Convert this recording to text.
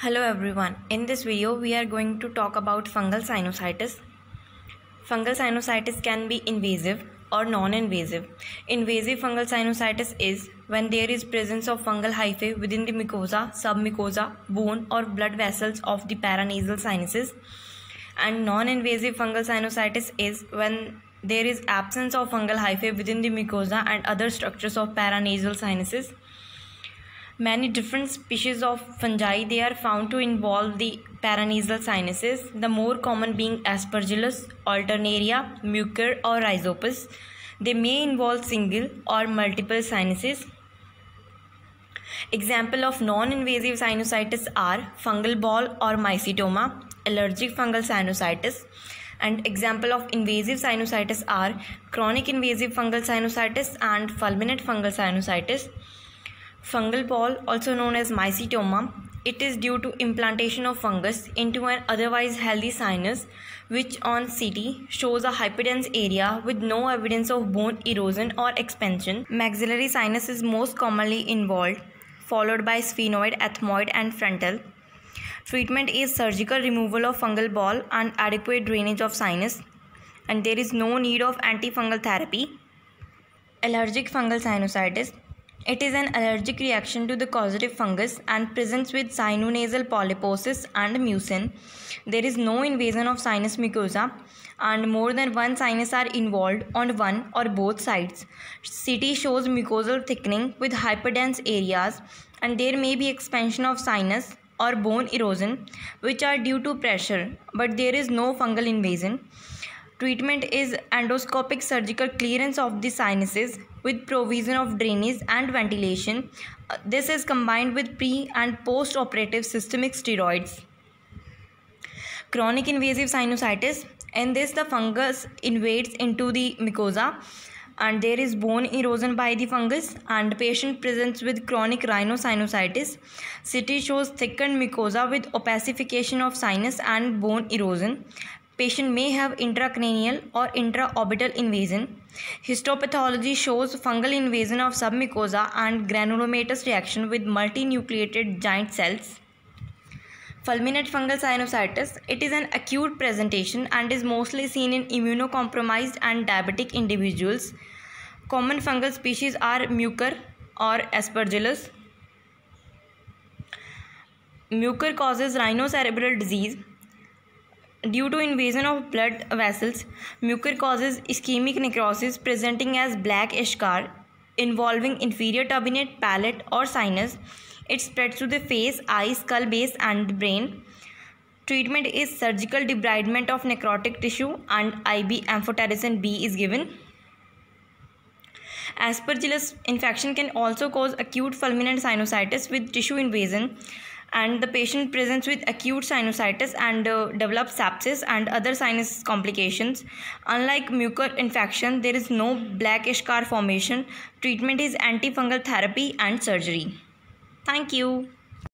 Hello everyone. In this video we are going to talk about fungal sinusitis. Fungal sinusitis can be invasive or non-invasive. Invasive fungal sinusitis is when there is presence of fungal hyphae within the mucosa, submucosa, bone or blood vessels of the paranasal sinuses. And non-invasive fungal sinusitis is when there is absence of fungal hyphae within the mucosa and other structures of paranasal sinuses. Many different species of fungi they are found to involve the paranasal sinuses, the more common being Aspergillus, Alternaria, Mucor or Rhizopus. They may involve single or multiple sinuses. Example of non-invasive sinusitis are fungal ball or mycetoma, allergic fungal sinusitis, and example of invasive sinusitis are chronic invasive fungal sinusitis and fulminant fungal sinusitis. Fungal ball, also known as mycetoma, it is due to implantation of fungus into an otherwise healthy sinus, which on CT shows a hyperdense area with no evidence of bone erosion or expansion. Maxillary sinus is most commonly involved, followed by sphenoid, ethmoid and frontal. Treatment is surgical removal of fungal ball and adequate drainage of sinus, and there is no need of antifungal therapy. Allergic fungal sinusitis. It is an allergic reaction to the causative fungus and presents with sinonasal polyposis and mucin. There is no invasion of sinus mucosa and more than one sinus are involved on one or both sides. CT shows mucosal thickening with hyperdense areas, and there may be expansion of sinus or bone erosion which are due to pressure, but there is no fungal invasion. Treatment is endoscopic surgical clearance of the sinuses with provision of drainage and ventilation. This is combined with pre and post-operative systemic steroids. Chronic invasive sinusitis. In this, the fungus invades into the mucosa and there is bone erosion by the fungus, and the patient presents with chronic rhinosinusitis. CT shows thickened mucosa with opacification of sinus and bone erosion. Patient may have intracranial or intraorbital invasion. Histopathology shows fungal invasion of submucosa and granulomatous reaction with multinucleated giant cells. Fulminant fungal sinusitis. It is an acute presentation and is mostly seen in immunocompromised and diabetic individuals. Common fungal species are Mucor or Aspergillus. Mucor causes rhinocerebral disease. Due to invasion of blood vessels, mucor causes ischemic necrosis presenting as black eschar involving inferior turbinate, palate or sinus. It spreads to the face, eye, skull base and brain. Treatment is surgical debridement of necrotic tissue and IV amphotericin B is given. Aspergillus infection can also cause acute fulminant sinusitis with tissue invasion, and the patient presents with acute sinusitis and develops sepsis and other sinus complications. Unlike mucor infection, there is no black eschar formation. Treatment is antifungal therapy and surgery. Thank you.